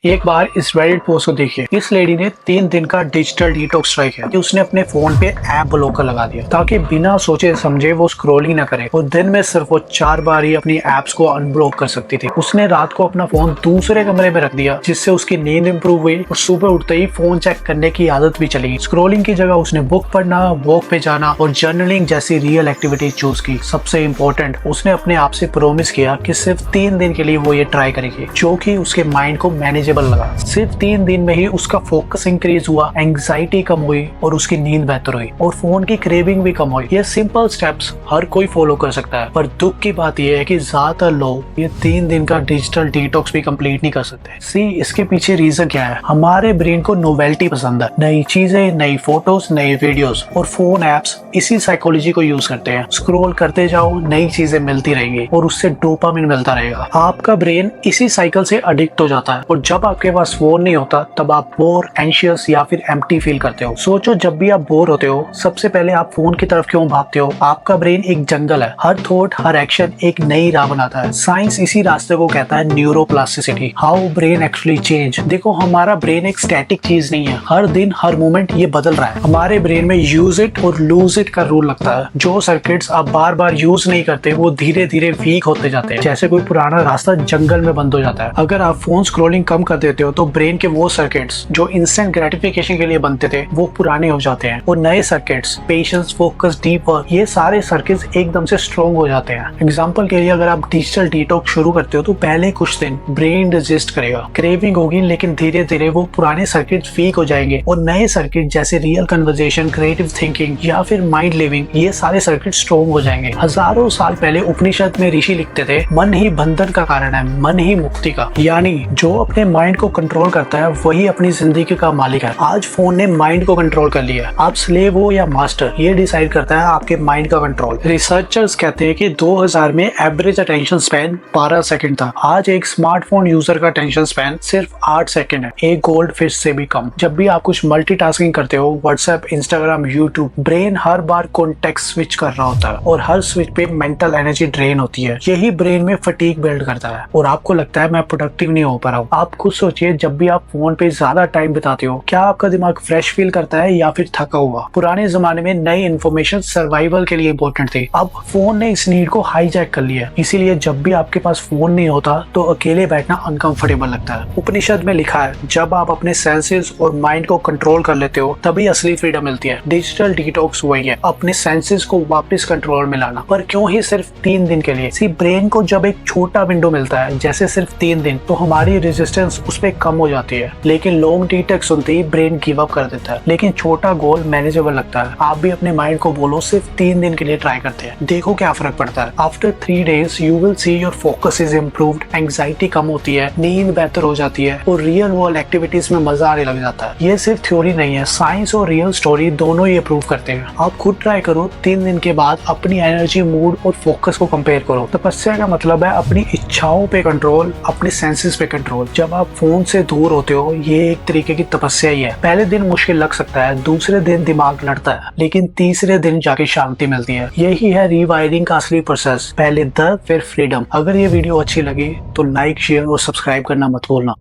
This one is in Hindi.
एक बार इस रेडिट पोस्ट को देखिए। इस लेडी ने 3 दिन का डिजिटल डिटॉक्स ट्राई किया कि उसने अपने फोन पे ऐप ब्लॉकर लगा दिया ताकि बिना सोचे समझे वो स्क्रॉलिंग ना करे और दिन में सिर्फ वो 4 बार ही अपनी एप्स को अनब्लॉक कर सकती थी। उसने रात को अपना फोन दूसरे कमरे में रख दिया जिससे उसकी नींद इंप्रूव हुई और सुबह उठते ही फोन चेक करने की आदत भी चली गई। स्क्रॉलिंग की जगह उसने बुक पढ़ना, वॉक पे जाना और जर्नलिंग जैसी रियल एक्टिविटी चूज की। सबसे इम्पोर्टेंट, उसने अपने आप से प्रॉमिस किया कि सिर्फ 3 दिन के लिए वो ये ट्राई करेगी, जो कि उसके माइंड को मैनेज लगा। सिर्फ 3 दिन में ही उसका फोकस इंक्रीज हुआ, एंग्जाइटी कम हुई और उसकी नींद बेहतर हुई और फोन की क्रेविंग भी कम हुई। ये सिंपल स्टेप्स हर कोई फॉलो कर सकता है, पर दुख की बात यह है कि ज्यादातर लोग ये 3 दिन का डिजिटल डिटॉक्स भी कंप्लीट नहीं कर सकते। सी, इसके पीछे रीजन क्या है? हमारे ब्रेन को नोवेल्टी पसंद है, नई चीजें, नई फोटोज, नई वीडियोस, और फोन एप्स इसी साइकोलॉजी को यूज करते हैं। स्क्रॉल करते जाओ, नई चीजें मिलती रहेंगी और उससे डोपामिन मिलता रहेगा। आपका ब्रेन इसी साइकिल से एडिक्ट हो जाता है और जब आपके पास फोन नहीं होता तब आप बोर, एंशियस या फिर एम्प्टी फील करते हो। सोचो, जब भी आप बोर होते हो सबसे पहले आप फोन की तरफ क्यों भागते हो? आपका ब्रेन एक जंगल है, हर थॉट, हर एक्शन एक नई राह बनाता है। साइंस इसी रास्ते को कहता है neuroplasticity, how brain actually change. देखो, हमारा ब्रेन एक स्टैटिक चीज नहीं है, हर दिन हर मोमेंट ये बदल रहा है। हमारे ब्रेन में यूज इट और लूज इट का रूल लगता है। जो सर्किट्स आप बार बार यूज नहीं करते वो धीरे धीरे वीक होते जाते हैं, जैसे कोई पुराना रास्ता जंगल में बंद हो जाता है। अगर आप फोन स्क्रॉलिंग कम कर देते हो तो ब्रेन के वो सर्किट्स जो इंस्टेंट ग्रेटिफिकेशन के लिए बनते थे वो पुराने हो जाते हैं और नए circuits, patience, focus, deep work, ये सारे सर्किट्स एकदम से स्ट्रॉन्ग हो जाते हैं। एग्जांपल के लिए, अगर आप डिजिटल डिटॉक्स शुरू करते हो तो पहले कुछ दिन ब्रेन रेजिस्ट करेगा, क्रेविंग होगी, लेकिन धीरे धीरे वो पुराने सर्किट्स वीक हो जाएंगे और नए सर्किट जैसे रियल कन्वर्सेशन, क्रिएटिव थिंकिंग या फिर माइंड लिविंग, ये सारे सर्किट स्ट्रॉन्ग हो जाएंगे। हजारों साल पहले उपनिषद में ऋषि लिखते थे, मन ही बंधन का कारण है, मन ही मुक्ति का। यानी जो अपने माइंड को कंट्रोल करता है वही अपनी जिंदगी का मालिक है। आज फोन ने माइंड को कंट्रोल कर लिया है। आप स्लेव हो या मास्टर, ये डिसाइड करता है आपके माइंड का कंट्रोल। रिसर्चर्स कहते हैं कि 2000 में एवरेज अटेंशन स्पैन 12 सेकंड था। आज एक स्मार्टफोन यूजर का अटेंशन स्पैन सिर्फ 8 सेकंड है, एक गोल्ड फिश से भी कम। जब भी आप कुछ मल्टीटास्किंग करते हो, व्हाट्सएप, इंस्टाग्राम, यूट्यूब, ब्रेन हर बार कॉन्टेक्स्ट स्विच कर रहा होता है और हर स्विच पे मेंटल एनर्जी ड्रेन होती है। यही ब्रेन में फटीग बिल्ड करता है और आपको लगता है मैं प्रोडक्टिव नहीं हो पा रहा हूँ। आप खुद सोचिए, जब भी आप फोन पे ज्यादा टाइम बिताते हो, क्या आपका दिमाग फ्रेश फील करता है या फिर थका हुआ? पुराने जमाने में नई इन्फॉर्मेशन सर्वाइवल के लिए इंपॉर्टेंट थी, अब फोन ने इस नीड को हाईजैक कर लिया। इसीलिए जब भी आपके पास फोन नहीं होता तो अकेले बैठना अनकंफर्टेबल लगता है। उपनिषद में लिखा है, जब आप अपने सेंसेस और माइंड को कंट्रोल कर लेते हो तभी असली फ्रीडम मिलती है। डिजिटल डिटॉक्स वही है, अपने सेंसेस को वापस कंट्रोल में लाना। पर क्यों ही सिर्फ 3 दिन के लिए? ब्रेन को जब एक छोटा विंडो मिलता है, जैसे सिर्फ 3 दिन, तो हमारी रेजिस्टेंस उस पर कम हो जाती है। लेकिन लॉन्ग डिटॉक्स सुनते ही ब्रेन गिव अप कर देता है। लेकिन छोटा गोल मैनेजेबल लगता है। आप भी अपने माइंड को बोलो, सिर्फ 3 दिन के लिए ट्राई करते हैं, देखो क्या फर्क पड़ता है। After 3 days you will see your focus is improved, anxiety कम होती है, नींद बेहतर हो जाती है और रियल वर्ल्ड एक्टिविटीज में मजा आने लग जाता है। ये सिर्फ थ्योरी नहीं है, साइंस और रियल स्टोरी दोनों ये प्रूव करते हैं। आप खुद ट्राई करो, 3 दिन के बाद अपनी एनर्जी, मूड और फोकस को कंपेयर करो। तपस्या का मतलब है अपनी इच्छाओं पे कंट्रोल, अपने सेंसेस पे कंट्रोल। जब आप फोन से दूर होते हो, ये एक तरीके की तपस्या ही है। पहले दिन मुश्किल लग सकता है, दूसरे दिन दिमाग लड़ता है, लेकिन तीसरे दिन जाके शांति मिलती है। यही है रीवायरिंग का असली प्रोसेस, पहले दर्द फिर फ्रीडम। अगर ये वीडियो अच्छी लगी तो लाइक, शेयर और सब्सक्राइब करना मत भूलना।